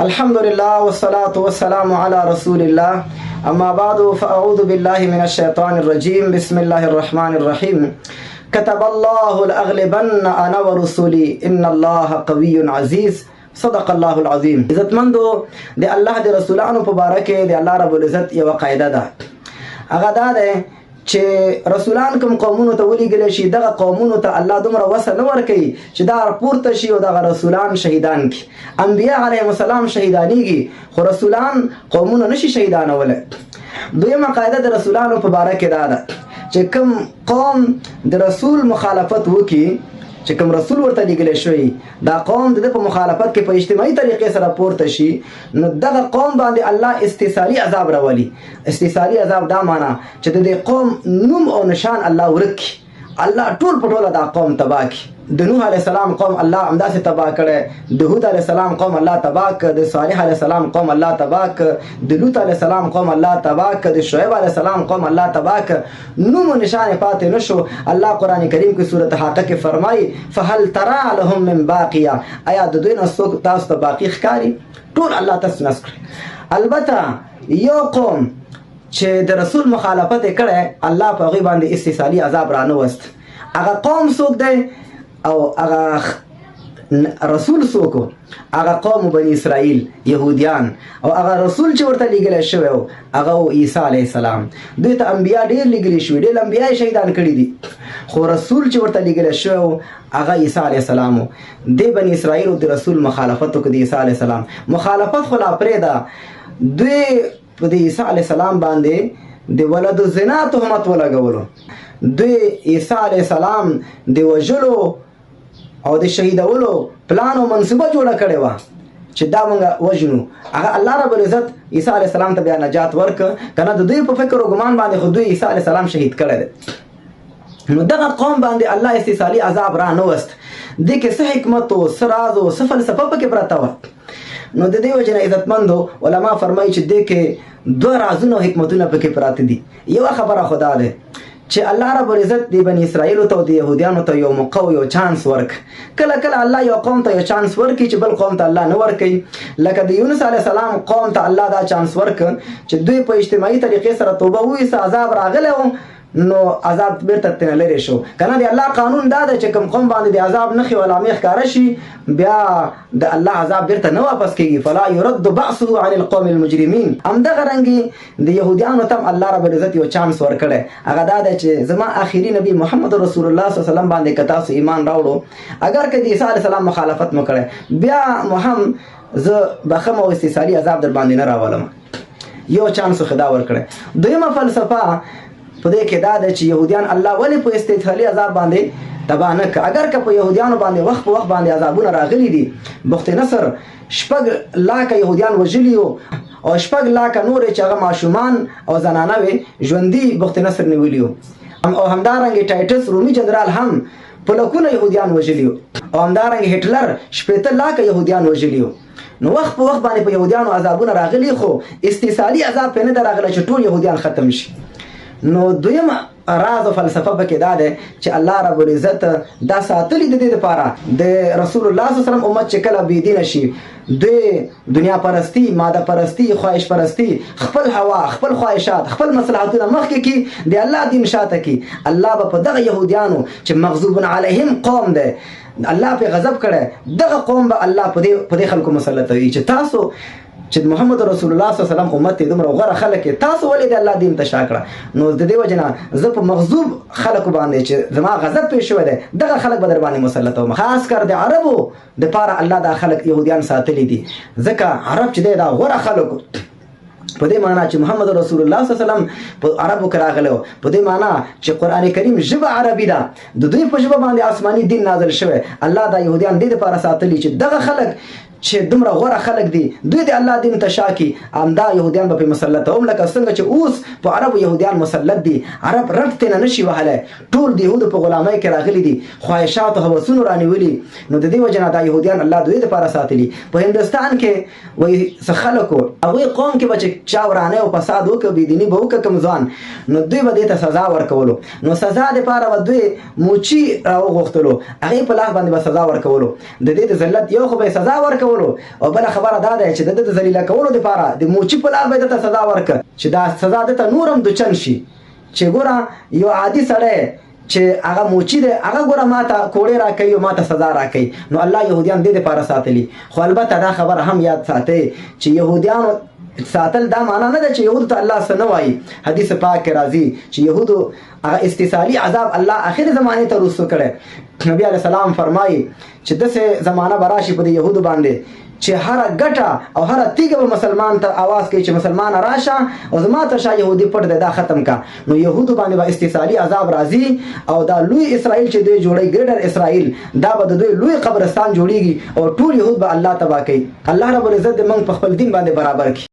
الحمد لله والصلاة والسلام على رسول الله أما بعد فأعوذ بالله من الشيطان الرجيم بسم الله الرحمن الرحيم كتب الله لأغلبن أنا ورسولي إن الله قوي عزيز صدق الله العظيم. عزتمندو د الله د رسولانو په باره کې د الله رب العزت یو قاعده ده، هغه دا ده چې رسولان کوم قومونو ته ولېږلی شي دغه قومونو ته الله دومره وسه نه ورکوي چې دا پورته شي او دغه رسولان شهیدان کړي. انبیا علیهم السلام شهیدانیږي خو رسولان قومونه نشي شهیدانولی. دویمه قاعده د رسولانو په باره کې دا ده چې کوم قوم د رسول مخالفت وکړي، چې کوم رسول ورته لېږلی شوی دا قوم د ده په مخالفت کې په اجتماعي طریقې سره پورته شي، نو دغه قوم باندې الله استثاري عذاب راولي. استثاري عذاب دا معنا چې د دې قوم نوم او نشان الله ورک کړي، الله ټول په ټوله دا قوم تباه کړي. د نوح علیه السلام قوم الله همداسې تباه کړی، د هود علیه السلام قوم الله تباه کړ، د صالح علیه السلام قوم الله تباه کړ، د لوط علیه السلام قوم الله تباه کړ، د شعیب علیه السلام قوم الله تباه کړ. نوم و نشان پاتې نشو. الله قرآن کریم کې سورت حاقه کې فرمایي فهل ترى لهم من باقیه، آیا د دوی نه څوک تاسو ته باقي ښکاري؟ ټول الله تاسو نس کړي. البته یو قوم چې د رسول مخالفت یې کړی الله په هغوی باندې استثاري عذاب رانوست. هغه قوم څوک دی او هغه رسول څوک و؟ هغه قوم بني اسرائیل یهودیان، او هغه رسول چې ورته لیږلی شوی و هغه عیسی علیه السلام. دوی ته انبیا ډېر لیږلي شوي، ډېر انبیا یې شهیدان کړي دي، خو رسول چې ورته لیږلی شوی و هغه عیسی علیه السلام و. دې بني اسرائیلو د رسول مخالفت وکړه، د عیسی علیه السلام مخالفت خو لا پرېږده، دوی په د عیسی علیه السلام باندې د ولد زنا تهمت ولګولو. دوی عیسی علیه السلام د وژلو او د شهیدولو پلان او منصوبه جوړه کړې وه چې دا موږ وژنو. هغه الله رب العزت عیسی علیه السلام ته بیا نجات ورکړه که نه د دوی په فکر او ګمان باندې خو دوی عیسی علیه السلام شهید کړی دی. نو دغه قوم باندې الله استثاري عذاب را نه وست. دې کې څه حکمت و څه راز و څه فلسفه پکې پرته وه. نو د دې وجې نه عزتمندو علما فرمایي چې دې کې دوه رازونه او حکمتونه پکې پراته دي. یوه خبره خو دا ده چې الله رب العزت د بني اسرائیلو ته او د یهودیانو ته یو موقع او یو چانس ورک. کله کله الله یو قوم ته یو چانس ورکړي چې بل قوم ته الله نه ورکوي. لکه د یونس علیه السلام قوم ته الله دا چانس ورکړ چې دوی په اجتماعي طریقې سره توبه وویسته، عذاب راغلی و نو عذاب بیرته ترې لرې شو. که نه د الله قانون دا ده چې کوم قوم باندې د عذاب نښې او علامې ښکاره شي بیا د الله عذاب بیرته نه واپس کېږي. فلا يرد بعثه عن القوم المجرمین. همدغه رنګې د یهودیانو ته هم الله رب العزت یو چانس ورکړی، هغه دا دی چې زما آخري نبی محمد رسول الله صلی الله علیه وسلم باندې که تاسو ایمان راوړو، اگر که د عیسی علیه السلام مخالفت مو کړی بیا مو هم زه بخم او استثاري عذاب در باندې نه راولم. یو چانس خو دا ورکړی. دویمه فلسفه په دې کې دا ده چې یهودیان الله ولې په استثاري عذاب باندې تباه نه کړه. اگر که په یهودیانو باندې وخت په وخت باندې عذابونه راغلي دي، بخت نصر 6 لاکه یهودیان وژلي وو او 6 لاکه نورې چې هغه ماشومان او زنانه وې ژوندي بخت نصر نیولي وو، او همدارنګې ټایټس رومي جنرال هم په لکونه یهودیان وژلي وو، او همدارنګې هټلر 18 لاکه یهودیان وژلي وو. نو وخت په وخت باندې په یهودیانو عذابونه راغلي خو استثاري عذاب پرې نه ده راغلی چې ټول یهودیان ختم شي. نو دویم راز او فلسفه پکې دا ده چې الله رب العزت دا ساتلی د دې لپاره د رسول الله صلی الله علیه وسلم امت چې کله بېدینه شي، دوی دنیا پرستی، ماده پرستی، خواهش پرستی، خپل هوا، خپل خواهشات، خپل مصلحتونه مخکې کړي، د الله دین شاته کړي. الله به په دغه یهودیانو چې مغضوب علیهم قوم دی الله په غضب کړی، دغه قوم به الله په دې خلکو مسلط وي چې تاسو چې محمد رسول الله صلی الله علیه وسلم امت دومره غوره خلک تاسو ولې د الله دین ته شا کړه. نو د دې وجه نه زه په مغضوب خلکو باندې چې زما غضب پېښ شوی دی دغه خلک به در باندې مسلط وم. خاص کر د عربو دپاره الله دا خلک یهودیان ساتلی دي، ځکه عرب چې دی دا غوره خلکو په دې معنا چې محمد رسول الله صلی الله علیه وسلم په عربو کې راغلی و، په دې معنا چې قرآن کریم ژبه عربي ده، د دوی په ژبه باندې آسماني دین نازل شوی. الله دا یهودیان دې دپاره ساتلي چې دغه خلک چې دومره غوره خلک دي دوی د الله دین ته شا کړي، همدا یهودیان به پرې مسلط هم لکه څنګه چې اوس په عربو یهودیان مسلط دي. عرب رټ ترې نه شي وهلی، ټول د یهودو په غلامۍ کې راغلي دي، خواهشات او هوسونو رانیولي. نو د دې وجې نه دا یهودیان الله دوی دپاره ساتلي. په هندوستان کې وایي څه خلک وو، هغوی قوم کې به چې چا ورانۍ او فساد وکړه، بېدیني به وکړه کوم ځوان، نو دوی به دې ته سزا ورکولو. نو سزا دپاره به دوی موچي راوغوښتلو، هغې په لاس باندې به سزا ورکولو. د دې د ذلت یو خو به یې سزا ورکولو اچولو او بل خبره دا ده چې د ذلیل کولو لپاره د موچی په لار به د سزا ورک چې دا سزا د نورم د چن شي چې ګوره یو عادي سړی چې هغه موچی دی هغه ګوره ماته کوړې راکوي او ماته سزا راکوي نو الله یهودیان دې دپاره ساتلي خو البته دا خبره هم یاد ساتئ چې یهودیانو ساتل دا معنا نه ده چې یهودو ته الله څه نه وایي حدیث پاک کې راځي چې یهودو هغه استثالي عذاب الله آخر زمانه ته رسو کړی نبی علیه السلام فرمایي چې داسې زمانه به راشي په د یهودو باندې چې هره ګټه او هره تیږه به مسلمان ته आवाज کوي چې مسلمان راشه او زما ته شا یهودي پټ دی دا ختم کا نو یهودو باندې به استثالي عذاب راځي او دا لوی اسرائیل چې دوی جوړي ګریډر اسرائیل دا به د دوی لوی قبرستان جوړیږي او ټول یهود به الله تبا کوي الله رب العزت دې موږ په خپل دین باندې برابر کړي